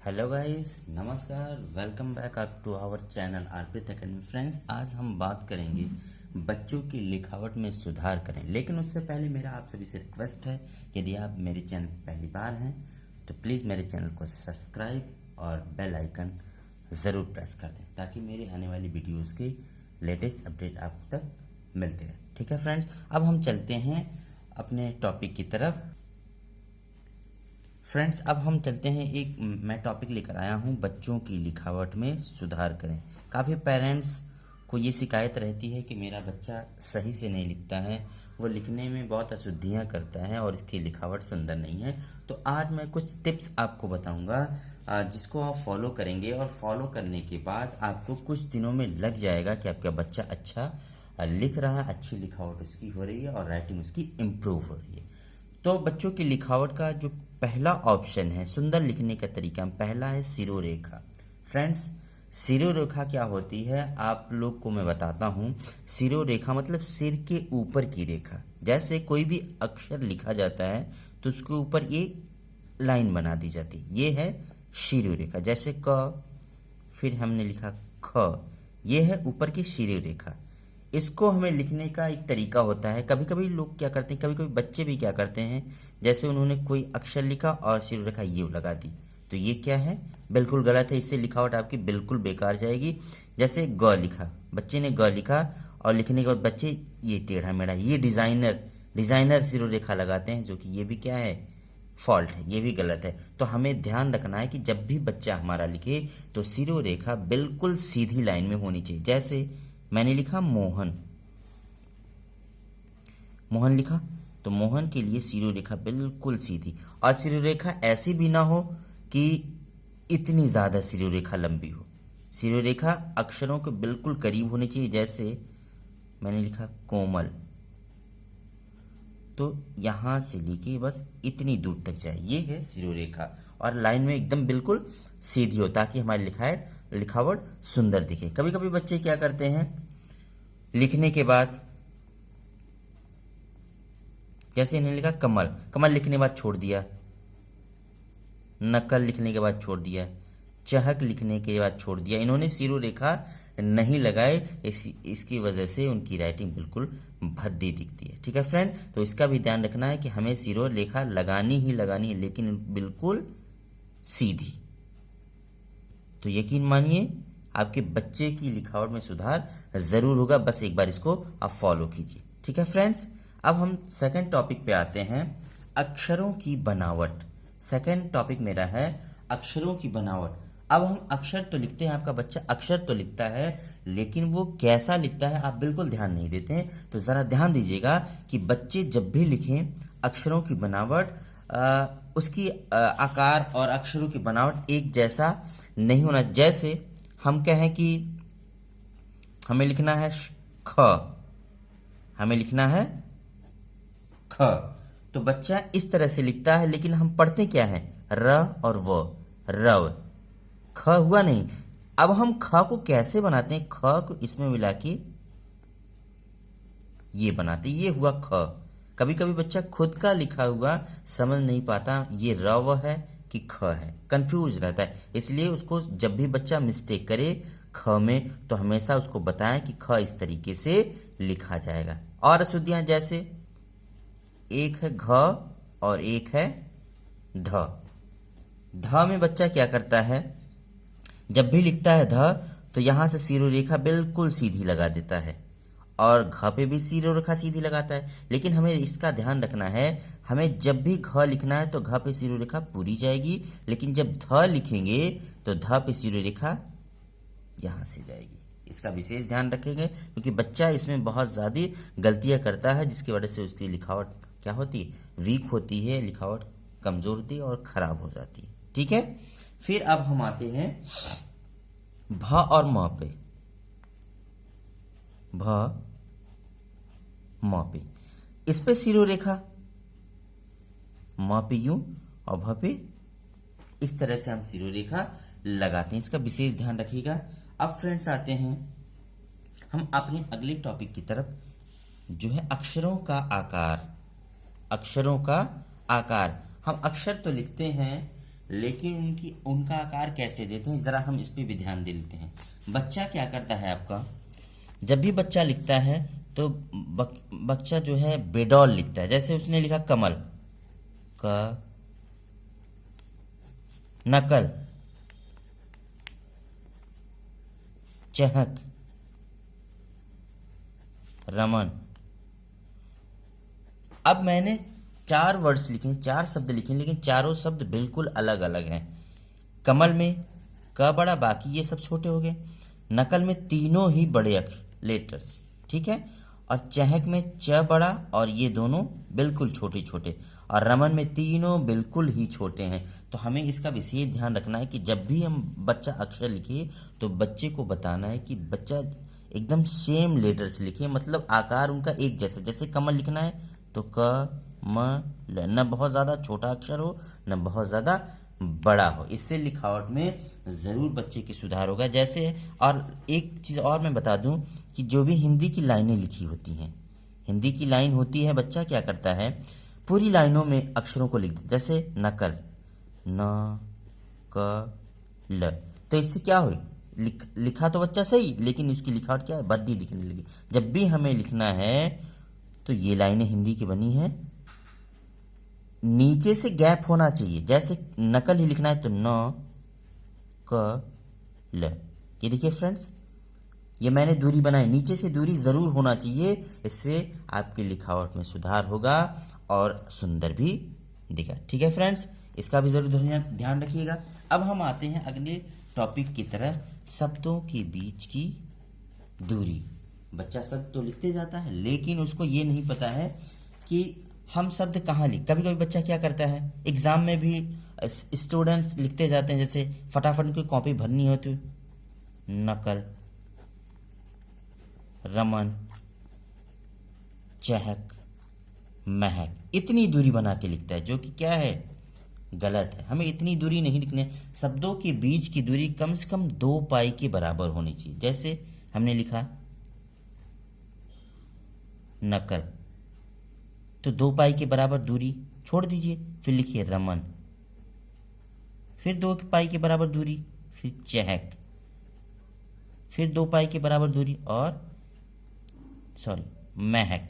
Hello guys, नमस्कार। Welcome back up to our channel आरपीत academy. Friends, आज हम बात करेंगे बच्चों की लिखावट में सुधार करें। लेकिन उससे पहले मेरा आप सभी से रिक्वेस्ट है, यदि आप मेरे चैनल पर पहली बार हैं तो प्लीज़ मेरे चैनल को सब्सक्राइब और बेल आइकन ज़रूर प्रेस कर दें ताकि मेरे आने वाली वीडियोज़ की लेटेस्ट अपडेट आप तक मिलते रहे। ठीक है फ्रेंड्स, अब हम चलते हैं अपने टॉपिक की तरफ। फ्रेंड्स, अब हम चलते हैं, मैं टॉपिक लेकर आया हूं, बच्चों की लिखावट में सुधार करें। काफ़ी पेरेंट्स को ये शिकायत रहती है कि मेरा बच्चा सही से नहीं लिखता है, वो लिखने में बहुत अशुद्धियां करता है और इसकी लिखावट सुंदर नहीं है। तो आज मैं कुछ टिप्स आपको बताऊंगा जिसको आप फॉलो करेंगे और फॉलो करने के बाद आपको कुछ दिनों में लग जाएगा कि आपका बच्चा अच्छा लिख रहा है, अच्छी लिखावट उसकी हो रही है और राइटिंग उसकी इम्प्रूव हो रही है। तो बच्चों की लिखावट का जो पहला ऑप्शन है सुंदर लिखने का तरीका, पहला है शिरोरेखा। फ्रेंड्स, शिरोरेखा क्या होती है आप लोग को मैं बताता हूँ। शिरोरेखा मतलब सिर के ऊपर की रेखा। जैसे कोई भी अक्षर लिखा जाता है तो उसके ऊपर ये लाइन बना दी जाती है, ये है शिरोरेखा। जैसे क, फिर हमने लिखा ख, ये है ऊपर की शिरोरेखा। इसको हमें लिखने का एक तरीका होता है। कभी कभी लोग क्या करते हैं, कभी कभी बच्चे भी क्या करते हैं, जैसे उन्होंने कोई अक्षर लिखा और शिरोरेखा ये लगा दी, तो ये क्या है, बिल्कुल गलत है। इससे लिखावट आपकी बिल्कुल बेकार जाएगी। जैसे ग लिखा, बच्चे ने ग लिखा और लिखने के बाद बच्चे ये टेढ़ा मेढ़ा, ये डिजाइनर शिरोरेखा लगाते हैं, जो कि ये भी क्या है, फॉल्ट है, ये भी गलत है। तो हमें ध्यान रखना है कि जब भी बच्चा हमारा लिखे तो शिरोरेखा बिल्कुल सीधी लाइन में होनी चाहिए। जैसे मैंने लिखा मोहन, मोहन लिखा तो मोहन के लिए शिरोरेखा बिल्कुल सीधी, और शिरोरेखा ऐसी भी ना हो कि इतनी ज़्यादा शिरोरेखा लंबी हो। शिरोरेखा अक्षरों के बिल्कुल करीब होनी चाहिए। जैसे मैंने लिखा कोमल, तो यहाँ से लेके बस इतनी दूर तक जाए, ये है शिरोरेखा। और लाइन में एकदम बिल्कुल सीधी हो ताकि हमारी लिखावट सुंदर दिखे। कभी कभी बच्चे क्या करते हैं, लिखने के बाद जैसे इन्हें लिखा कमल, कमल लिखने के बाद छोड़ दिया, नकल लिखने के बाद छोड़ दिया, चहक लिखने के बाद छोड़ दिया। इन्होंने शिरोरेखा नहीं लगाए, इसकी वजह से उनकी राइटिंग बिल्कुल भद्दी दिखती है। ठीक है फ्रेंड, तो इसका भी ध्यान रखना है कि हमें शिरोरेखा लगानी है, लेकिन बिल्कुल सीधी। तो यकीन मानिए आपके बच्चे की लिखावट में सुधार जरूर होगा। बस एक बार इसको आप फॉलो कीजिए। ठीक है फ्रेंड्स, अब हम सेकंड टॉपिक पे आते हैं, अक्षरों की बनावट। सेकंड टॉपिक मेरा है अक्षरों की बनावट। अब हम अक्षर तो लिखते हैं, आपका बच्चा अक्षर तो लिखता है, लेकिन वो कैसा लिखता है आप बिल्कुल ध्यान नहीं देते हैं। तो ज़रा ध्यान दीजिएगा कि बच्चे जब भी लिखें अक्षरों की बनावट, उसकी आकार और अक्षरों की बनावट एक जैसा नहीं होना। जैसे हम कहें कि हमें लिखना है ख, हमें लिखना है ख, तो बच्चा इस तरह से लिखता है, लेकिन हम पढ़ते क्या है, र और व, रव, ख हुआ नहीं। अब हम ख को कैसे बनाते हैं, ख को इसमें मिला के ये बनाते, ये हुआ ख। कभी कभी बच्चा खुद का लिखा हुआ समझ नहीं पाता ये रव है कि ख है, कंफ्यूज रहता है। इसलिए उसको जब भी बच्चा मिस्टेक करे ख में, तो हमेशा उसको बताएं कि ख इस तरीके से लिखा जाएगा। और अशुद्धियां जैसे एक है घ और एक है ध। ध में बच्चा क्या करता है, जब भी लिखता है ध तो यहां से शिरोरेखा बिल्कुल सीधी लगा देता है, और घ पे भी शिरोरेखा सीधी लगाता है। लेकिन हमें इसका ध्यान रखना है, हमें जब भी घ लिखना है तो घ पे शिरोरेखा पूरी जाएगी, लेकिन जब ध लिखेंगे तो ध पे शिरोरेखा यहाँ से जाएगी। इसका विशेष ध्यान रखेंगे, क्योंकि बच्चा इसमें बहुत ज़्यादा गलतियाँ करता है, जिसकी वजह से उसकी लिखावट क्या होती है, वीक होती है, लिखावट कमज़ोर होती है और ख़राब हो जाती है। ठीक है, फिर अब हम आते हैं भ और म पे। भ म पे, इस पे शिरोरेखा, म पे यूं और भ पे इस तरह से हम शिरोरेखा लगाते हैं। इसका विशेष ध्यान रखिएगा। अब फ्रेंड्स आते हैं हम अपने अगले टॉपिक की तरफ, जो है अक्षरों का आकार। अक्षरों का आकार, हम अक्षर तो लिखते हैं लेकिन उनका आकार कैसे देते हैं, ज़रा हम इस पे भी ध्यान दे लेते हैं। बच्चा क्या करता है आपका, जब भी बच्चा लिखता है तो बच्चा जो है बेडॉल लिखता है। जैसे उसने लिखा कमल, क नकल, चहक, रमन। अब मैंने 4 वर्ड्स लिखे, 4 शब्द लिखे, लेकिन चारों शब्द बिल्कुल अलग अलग हैं। कमल में क बड़ा, बाकी ये सब छोटे हो गए। नकल में तीनों ही बड़े लेटर्स, ठीक है। और चहक में च बड़ा और ये दोनों बिल्कुल छोटे छोटे। और रमन में तीनों बिल्कुल ही छोटे हैं। तो हमें इसका विशेष ध्यान रखना है कि जब भी हम बच्चा अक्षर लिखे तो बच्चे को बताना है कि बच्चा एकदम सेम लेटर्स लिखे, मतलब आकार उनका एक जैसा। जैसे कमल लिखना है तो क म ल, न बहुत ज़्यादा छोटा अक्षर हो न बहुत ज़्यादा बड़ा हो। इससे लिखावट में ज़रूर बच्चे की सुधार होगा। जैसे और एक चीज़ और मैं बता दूं कि जो भी हिंदी की लाइनें लिखी होती हैं, हिंदी की लाइन होती है, बच्चा क्या करता है पूरी लाइनों में अक्षरों को लिख देता। जैसे नकल, न क ल, तो इससे क्या हुई, लिखा तो बच्चा सही, लेकिन उसकी लिखावट क्या है, भद्दी दिखने लगी। जब भी हमें लिखना है तो ये लाइनें हिंदी की बनी है, नीचे से गैप होना चाहिए। जैसे नकल ही लिखना है तो न क ल, ये देखिए फ्रेंड्स, ये मैंने दूरी बनाई, नीचे से दूरी ज़रूर होना चाहिए। इससे आपकी लिखावट में सुधार होगा और सुंदर भी दिखा। ठीक है फ्रेंड्स, इसका भी ज़रूर ध्यान रखिएगा। अब हम आते हैं अगले टॉपिक की तरह, शब्दों के बीच की दूरी। बच्चा शब्द तो लिखते जाता है, लेकिन उसको ये नहीं पता है कि हम शब्द कहाँ लिख। कभी कभी बच्चा क्या करता है, एग्ज़ाम में भी स्टूडेंट्स लिखते जाते हैं, जैसे फटाफट उनकी कॉपी भरनी हो तो नकल, रमन, चहक, महक, इतनी दूरी बना के लिखता है, जो कि क्या है, गलत है। हमें इतनी दूरी नहीं लिखनी है। शब्दों के बीच की दूरी कम से कम 2 पाई के बराबर होनी चाहिए। जैसे हमने लिखा नकल, तो 2 पाई के बराबर दूरी छोड़ दीजिए, फिर लिखिए रमन, फिर 2 पाई के बराबर दूरी, फिर चहक, फिर 2 पाई के बराबर दूरी और महक।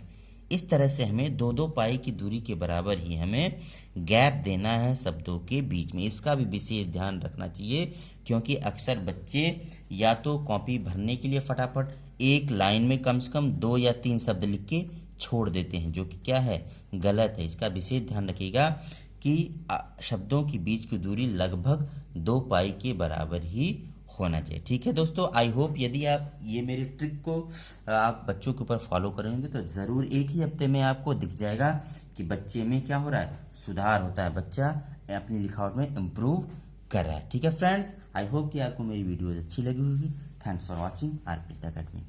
इस तरह से हमें 2-2 पाई की दूरी के बराबर ही हमें गैप देना है शब्दों के बीच में। इसका भी विशेष ध्यान रखना चाहिए, क्योंकि अक्सर बच्चे या तो कॉपी भरने के लिए फटाफट एक लाइन में कम से कम 2 या 3 शब्द लिख के छोड़ देते हैं, जो कि क्या है, गलत है। इसका विशेष ध्यान रखिएगा कि शब्दों के बीच की दूरी लगभग 2 पाई के बराबर ही होना चाहिए। ठीक है दोस्तों, आई होप यदि आप ये मेरे ट्रिक को आप बच्चों के ऊपर फॉलो करेंगे तो ज़रूर एक ही हफ्ते में आपको दिख जाएगा कि बच्चे में क्या हो रहा है, सुधार होता है, बच्चा अपनी लिखावट में इम्प्रूव कर रहा है। ठीक है फ्रेंड्स, आई होप कि आपको मेरी वीडियोज़ अच्छी लगी होगी। Thanks for watching RPS academy.